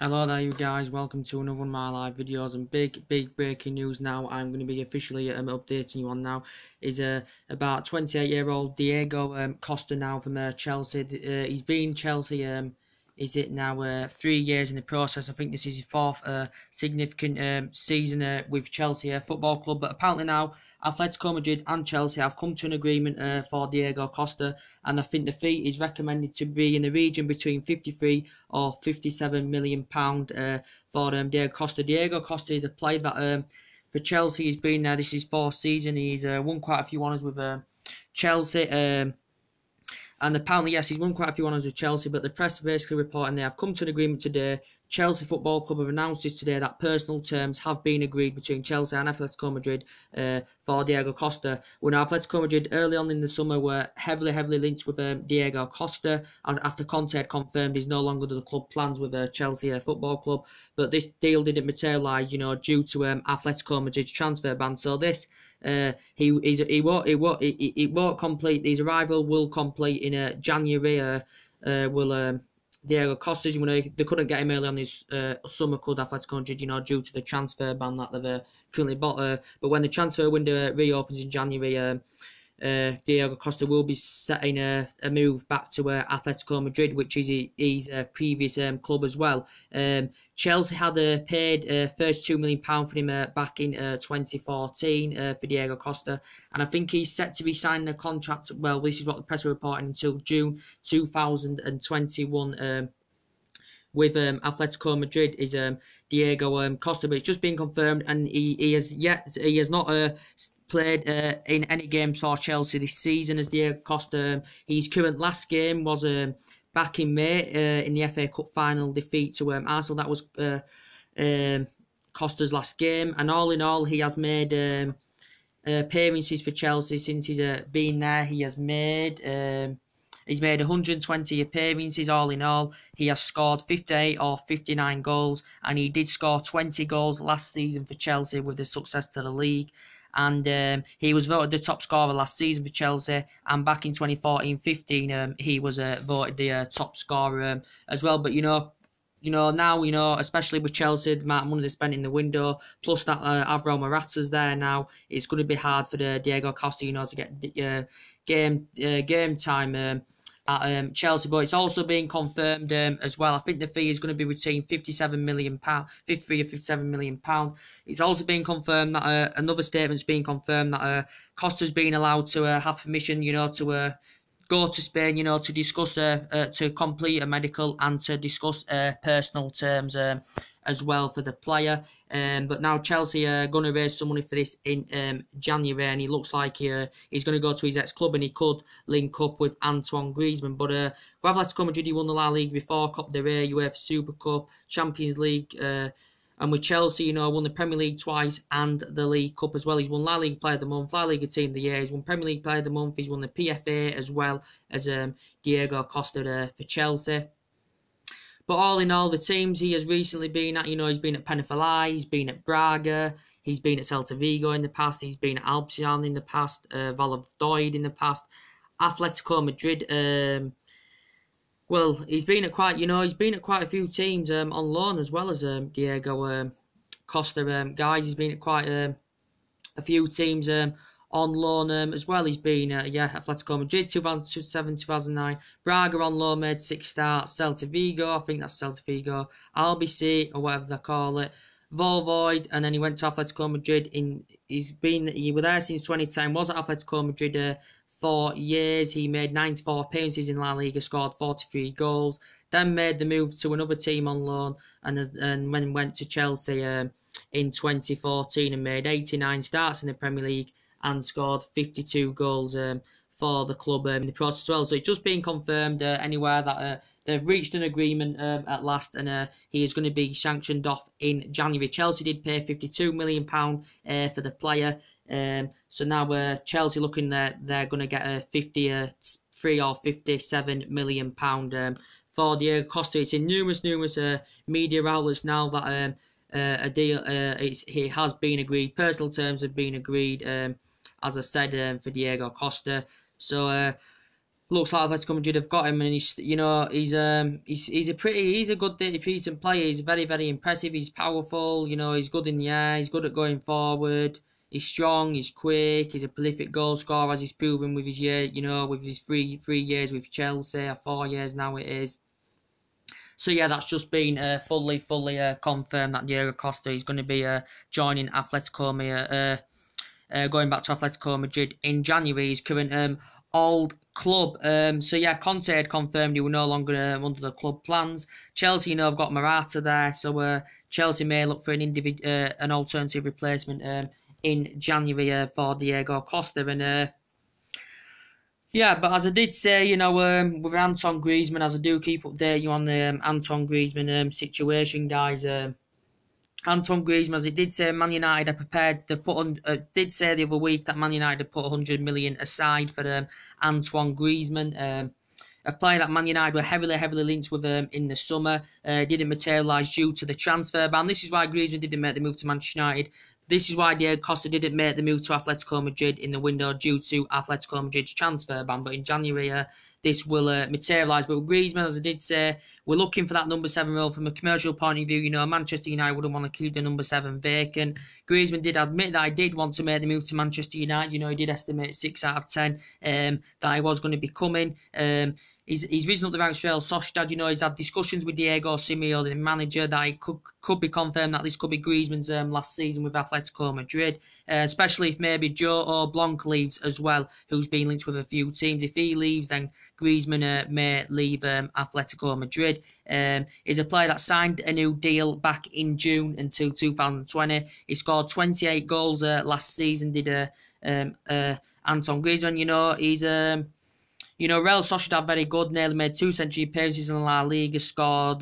Hello there you guys, welcome to another one of my live videos, and big breaking news now. I'm going to be officially updating you on now is about 28-year-old Diego Costa now from Chelsea. He's been Chelsea, is it now 3 years in the process. I think this is his fourth significant season with Chelsea Football Club, but apparently now Atletico Madrid and Chelsea have come to an agreement for Diego Costa, and I think the fee is recommended to be in the region between 53 or 57 million pound for Diego Costa. Diego Costa is a player that for Chelsea he's been there. This is his fourth season. He's won quite a few honours with Chelsea. And apparently, yes, he's won quite a few honours with Chelsea, but the press are basically reporting they have come to an agreement today. Chelsea Football Club have announced this today that personal terms have been agreed between Chelsea and Atletico Madrid for Diego Costa. When Atletico Madrid early on in the summer were heavily linked with Diego Costa after Conte had confirmed he's no longer the club plans with Chelsea Football Club. But this deal didn't materialise, due to Atletico Madrid's transfer ban. So this he won't complete. His arrival will complete in January. Diego Costa, they couldn't get him early on his summer club Athletico Madrid, due to the transfer ban that they've currently bought. But when the transfer window reopens in January, Diego Costa will be setting a move back to Atletico Madrid, which is his previous club as well. Chelsea had paid £32 million for him back in 2014 for Diego Costa, and I think he's set to be signing a contract. Well, this is what the press are reporting, until June 2021. With Atletico Madrid is Diego Costa, but it's just been confirmed, and he has not played in any games for Chelsea this season as Diego Costa. His current last game was back in May in the FA Cup final defeat to Arsenal. That was Costa's last game, and all in all, he has made appearances for Chelsea since he's been there. He's made 120 appearances all in all. He has scored 58 or 59 goals, and he did score 20 goals last season for Chelsea with the success to the league. And he was voted the top scorer last season for Chelsea, and back in 2014-15 he was voted the top scorer as well. But now, especially with Chelsea, the amount of money they spent in the window, plus that Alvaro Morata's there now, it's going to be hard for the Diego Costa, to get game time at Chelsea. But it's also been confirmed as well. I think the fee is going to be between £53 or £57 million. It's also been confirmed that another statement's been confirmed that Costa's been allowed to have permission, to go to Spain, to discuss to complete a medical and to discuss personal terms as well for the player. But now Chelsea are going to raise some money for this in January, and he looks like he's going to go to his ex-club, and he could link up with Antoine Griezmann. But for Atletico Madrid, he won the La Liga before, Copa del Rey, UEFA Super Cup, Champions League, and with Chelsea, won the Premier League twice and the League Cup as well. He's won La Liga Player of the Month, La Liga Team of the Year. He's won Premier League Player of the Month. He's won the PFA as well as Diego Costa for Chelsea. But all in all, the teams he has recently been at, he's been at Peñarol, he's been at Braga, he's been at Celta Vigo in the past, he's been at Albion in the past, Valladolid in the past, Atletico Madrid. Well, he's been at quite a few teams on loan as well as Diego Costa. Guys, he's been at quite a few teams on loan as well. He's been Atletico Madrid 2007-2009, Braga on loan, made 6 starts, Celta Vigo, I think that's Celta Vigo, RBC or whatever they call it, Valladolid, and then he went to Atletico Madrid. He was there since 2010. Was at Atletico Madrid 4 years. He made 94 appearances in La Liga, scored 43 goals. Then made the move to another team on loan, and when went to Chelsea in 2014 and made 89 starts in the Premier League and scored 52 goals for the club in the process as well. So it's just been confirmed anywhere that they've reached an agreement at last, and he is going to be sanctioned off in January. Chelsea did pay £52 million for the player. So now Chelsea looking they're going to get a 53 or 57 million pound for Diego Costa. It's in numerous media outlets now that a deal it has been agreed. Personal terms have been agreed, as I said, for Diego Costa. So looks like Atletico Madrid have got him, and he's a good decent player. He's very very impressive. He's powerful. He's good in the air. He's good at going forward. He's strong. He's quick. He's a prolific goal scorer, as he's proven with his year. With his three years with Chelsea, or 4 years now it is. So yeah, that's just been fully confirmed that Diego Costa is going to be joining Atletico, going back to Atletico Madrid in January. His current old club. So yeah, Conte had confirmed he were no longer under the club plans. Chelsea, have got Morata there, so Chelsea may look for an alternative replacement in January for Diego Costa. And yeah, but as I did say, with Anton Griezmann, as I do keep updating you on the Anton Griezmann situation, guys. Anton Griezmann, as it did say, Man United are prepared. Did say the other week that Man United had put 100 million aside for Antoine Griezmann, a player that Man United were heavily linked with in the summer. Didn't materialise due to the transfer ban. This is why Griezmann didn't make the move to Manchester United. This is why Diego Costa didn't make the move to Atletico Madrid in the window due to Atletico Madrid's transfer ban. But in January, this will materialise. But with Griezmann, as I did say, we're looking for that number 7 role from a commercial point of view. Manchester United wouldn't want to keep the number 7 vacant. Griezmann did admit that he did want to make the move to Manchester United. He did estimate 6 out of 10 that he was going to be coming. He's risen up the ranks for Real Sociedad. He's had discussions with Diego Simeone, the manager, that it could be confirmed that this could be Griezmann's last season with Atletico Madrid, especially if maybe Joe Blanc leaves as well, who's been linked with a few teams. If he leaves, then Griezmann may leave Atletico Madrid. He's a player that signed a new deal back in June until 2020. He scored 28 goals last season, did Anton Griezmann. He's Real Sociedad very good, nearly made 2 century appearances in La Liga, scored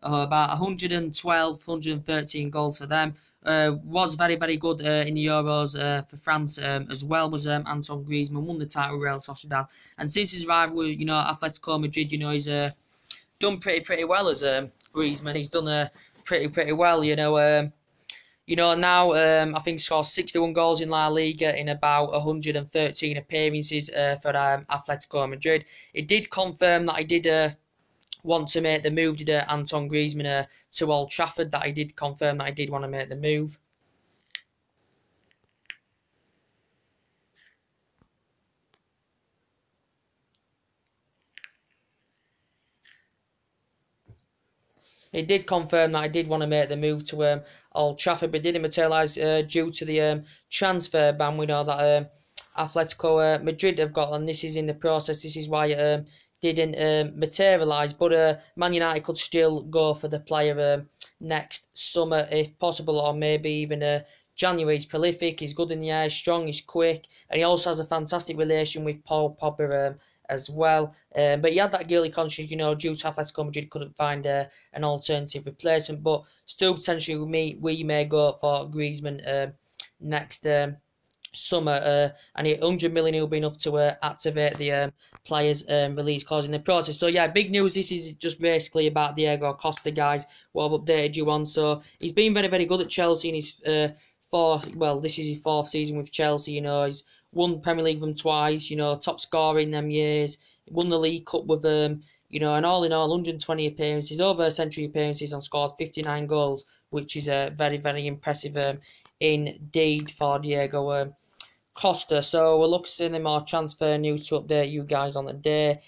about 112, 113 goals for them. Was very good in the Euros for France as well, was Anton Griezmann, won the title with Real Sociedad. And since his arrival with Atletico Madrid, he's done pretty well as Griezmann. He's done pretty well, now I think he scored 61 goals in La Liga in about 113 appearances for Atletico Madrid. It did confirm that he did want to make the move, did Anton Griezmann to Old Trafford, that he did confirm that he did want to make the move. He did confirm that he did want to make the move to Old Trafford, but didn't materialise due to the transfer ban. We know that Atletico Madrid have got, and this is in the process. This is why it didn't materialise. But Man United could still go for the player next summer if possible, or maybe even January. He's prolific, he's good in the air, strong, he's quick, and he also has a fantastic relation with Paul Pogba as well. But he had that guilty conscience, due to Atletico Madrid couldn't find an alternative replacement. But still, potentially, we may go for Griezmann next summer. And 100 million will be enough to activate the players' release clause in the process. So, yeah, big news. This is just basically about Diego Costa, guys, what I've updated you on. So, he's been very good at Chelsea in his this is his 4th season with Chelsea. He's won Premier League with them twice, top scorer in them years. Won the League Cup with them, and all in all, 120 appearances, over a century appearances, and scored 59 goals, which is very impressive indeed for Diego Costa. So we'll look to see more transfer news to update you guys on the day.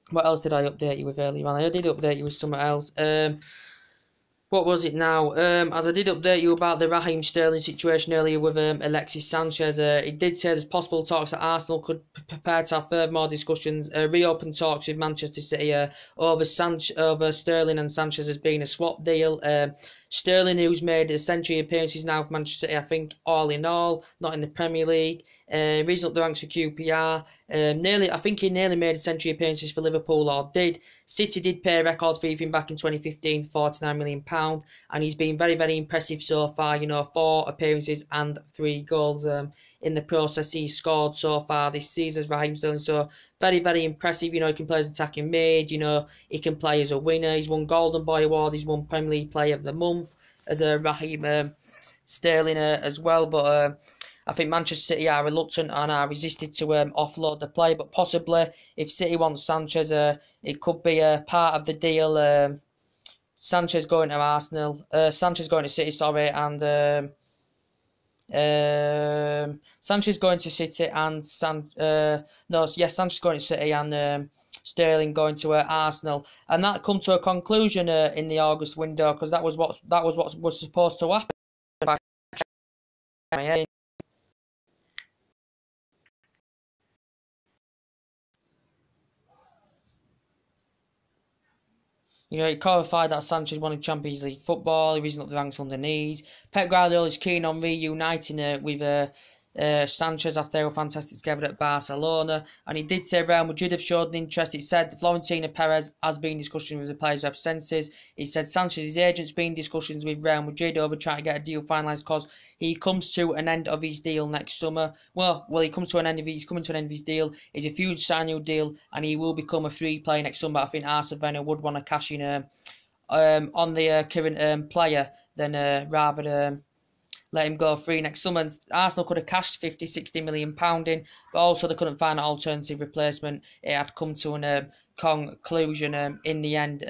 What else did I update you with earlier on? I did update you with something else. What was it now? As I did update you about the Raheem Sterling situation earlier with Alexis Sanchez, it did say there's possible talks that Arsenal could prepare to have further more discussions, reopen talks with Manchester City over Sterling and Sanchez as being a swap deal. Sterling, who's made a century appearances now for Manchester City, I think all in all, not in the Premier League. Reason up the ranks for QPR. I think he nearly made a century appearances for Liverpool, or did. City did pay a record fee for him back in 2015, £49 million, and he's been very impressive so far. 4 appearances and 3 goals in the process he's scored so far this season as Raheem Sterling. So very impressive. He can play as attacking mid. He can play as a winner. He's won Golden Boy Award. He's won Premier League Player of the Month as a Raheem Sterling as well. But I think Manchester City are reluctant and are resisted to offload the player, but possibly if City wants Sanchez, it could be a part of the deal. Sanchez going to Arsenal, Sanchez going to City, sorry, and Sanchez going to City and Sanchez going to City and Sterling going to Arsenal, and that come to a conclusion in the August window, because that was what was supposed to happen. You know, it clarified that Sanchez wanted Champions League football. He risen up the ranks under knees. Pep Guardiola is keen on reuniting with Sanchez after they were fantastic together at Barcelona. And he did say Real Madrid have showed an interest. It said Florentino Perez has been in discussions with the players' representatives. He said Sanchez's agent's been in discussions with Real Madrid over trying to get a deal finalised, because he comes to an end of his deal next summer. He's coming to an end of his deal. It's a huge signing deal, and he will become a free player next summer. I think Arsene Wenger would want to cash in on the current player than rather let him go free next summer. And Arsenal could have cashed £50-60 million in, but also they couldn't find an alternative replacement. It had come to an conclusion in the end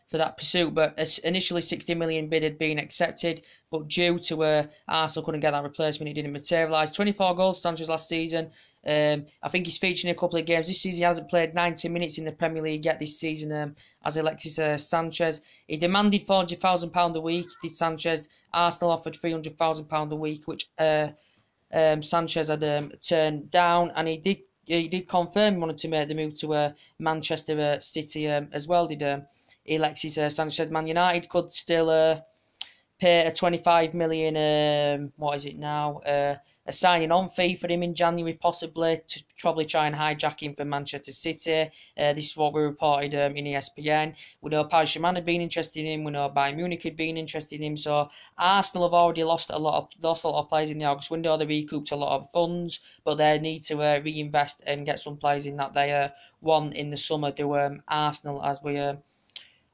for that pursuit. But initially 60 million bid had been accepted, but due to Arsenal couldn't get that replacement, it didn't materialise. 24 goals Sanchez last season. I think he's featured in a couple of games this season. He hasn't played 90 minutes in the Premier League yet this season as Alexis Sanchez. He demanded £400,000 a week, did Sanchez. Arsenal offered £300,000 a week, which Sanchez had turned down, and he did confirm he wanted to make the move to Manchester City as well, did Alexis Sanchez. Man United could still pay a 25 million, what is it now, a signing on fee for him in January, possibly, to probably try and hijack him from Manchester City. This is what we reported in ESPN. We know Paris Saint-Germain had been interested in him. We know Bayern Munich had been interested in him. So Arsenal have already lost a lot of players in the August window. They recouped a lot of funds, but they need to reinvest and get some players in that they won in the summer to Arsenal, as we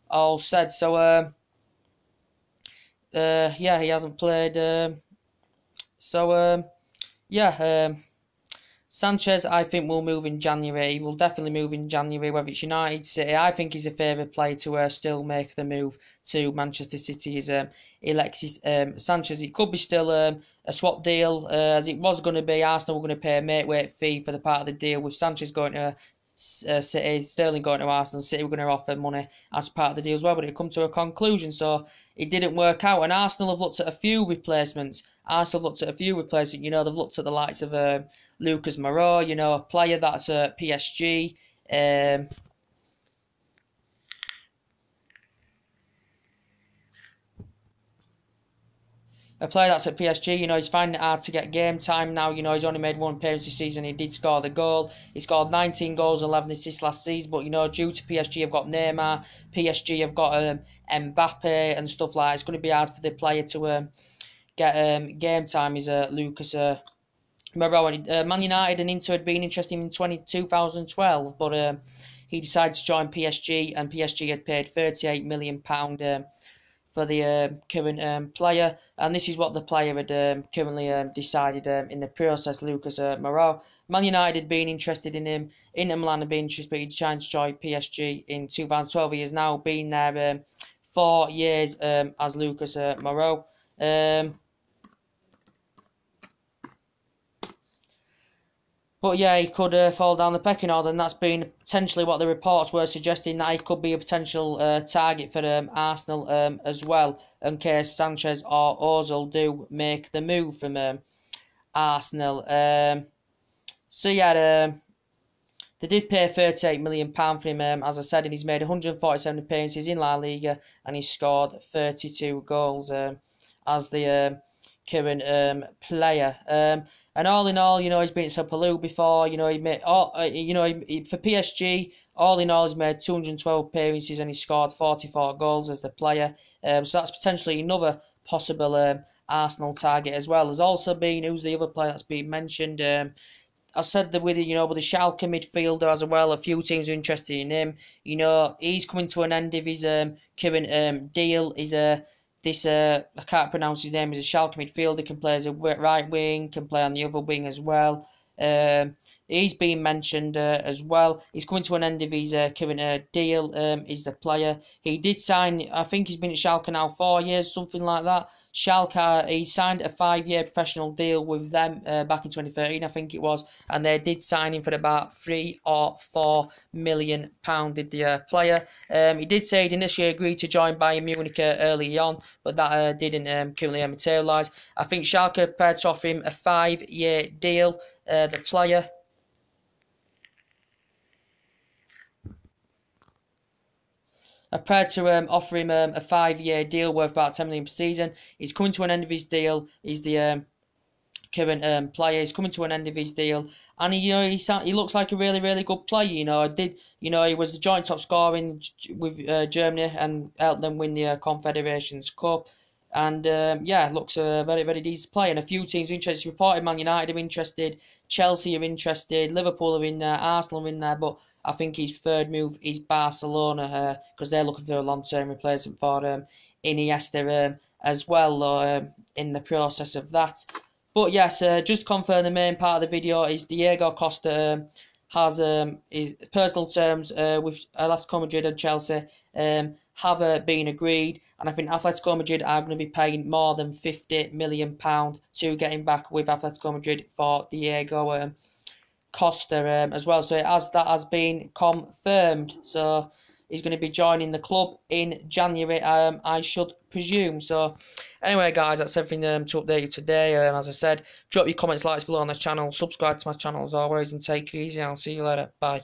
all said. So yeah, he hasn't played. Sanchez, I think, will move in January. He will definitely move in January, whether it's United, City. I think he's a favourite player to still make the move to Manchester City. Is Alexis Sanchez. It could be still a swap deal, as it was going to be. Arsenal were going to pay a mate-weight fee for the part of the deal, with Sanchez going to City, Sterling going to Arsenal. City were going to offer money as part of the deal as well, but it come to a conclusion, so it didn't work out. And Arsenal have looked at a few replacements. You know, they've looked at the likes of Lucas Moura, you know, a player that's at PSG. A player that's at PSG, you know, he's finding it hard to get game time now. You know, he's only made one appearance this season. He did score the goal. He scored 19 goals, 11 assists last season. But, you know, due to PSG, have got Neymar. PSG have got Mbappe and stuff like that. It's going to be hard for the player to get game time. Is Lucas Moura. Man United and Inter had been interested in 2012, but he decided to join PSG, and PSG had paid £38 million for the current player, and this is what the player had currently decided in the process. Lucas Moura. Man United had been interested in him. Inter Milan had been interested, but he decided to join PSG in 2012. He has now been there 4 years as Lucas Moura. But yeah, he could fall down the pecking order, and that's been potentially what the reports were suggesting, that he could be a potential target for Arsenal as well, in case Sanchez or Ozil do make the move from Arsenal. So yeah, they did pay £38 million for him, as I said, and he's made 147 appearances in La Liga, and he's scored 32 goals as the current player. And all in all, you know, he's been at Sapalou before. You know, he made for PSG. All in all, he's made 212 appearances and he scored 44 goals as the player. So that's potentially another possible Arsenal target as well. There's also been, who's the other player that's been mentioned? I said that with the Schalke midfielder as well. A few teams are interested in him. You know, he's coming to an end of his current deal. He's this I can't pronounce his name. He's a Schalke midfielder, can play as a right wing, can play on the other wing as well. He's been mentioned as well. He's coming to an end of his current deal. Is the player. He did sign, I think he's been at Schalke now 4 years, something like that. Schalke, he signed a 5-year professional deal with them back in 2013, I think it was, and they did sign him for about £3 or £4 million, did the player. He did say he'd initially agreed to join Bayern Munich early on, but that didn't currently materialise. I think Schalke are prepared to offer him a 5-year deal, the player. Prepared to offer him a 5-year deal worth about 10 million per season. He's coming to an end of his deal. He's the current player. He's coming to an end of his deal, and he looks like a really good player. He was the joint top scorer with Germany and helped them win the Confederations Cup. And looks a very decent player. And a few teams are interested. Reported Man United are interested, Chelsea are interested, Liverpool are in there, Arsenal are in there, but I think his preferred move is Barcelona because they're looking for a long-term replacement for Iniesta as well, in the process of that. But yes, just confirm the main part of the video is Diego Costa has his personal terms with Atletico Madrid and Chelsea have been agreed, and I think Atletico Madrid are going to be paying more than £50 million to get him back with Atletico Madrid for Diego Costa as well. So that has been confirmed. So he's going to be joining the club in January, I should presume. So anyway, guys, that's everything to update you today. As I said, drop your comments, likes below on this channel, subscribe to my channel as always, and take it easy. I'll see you later. Bye.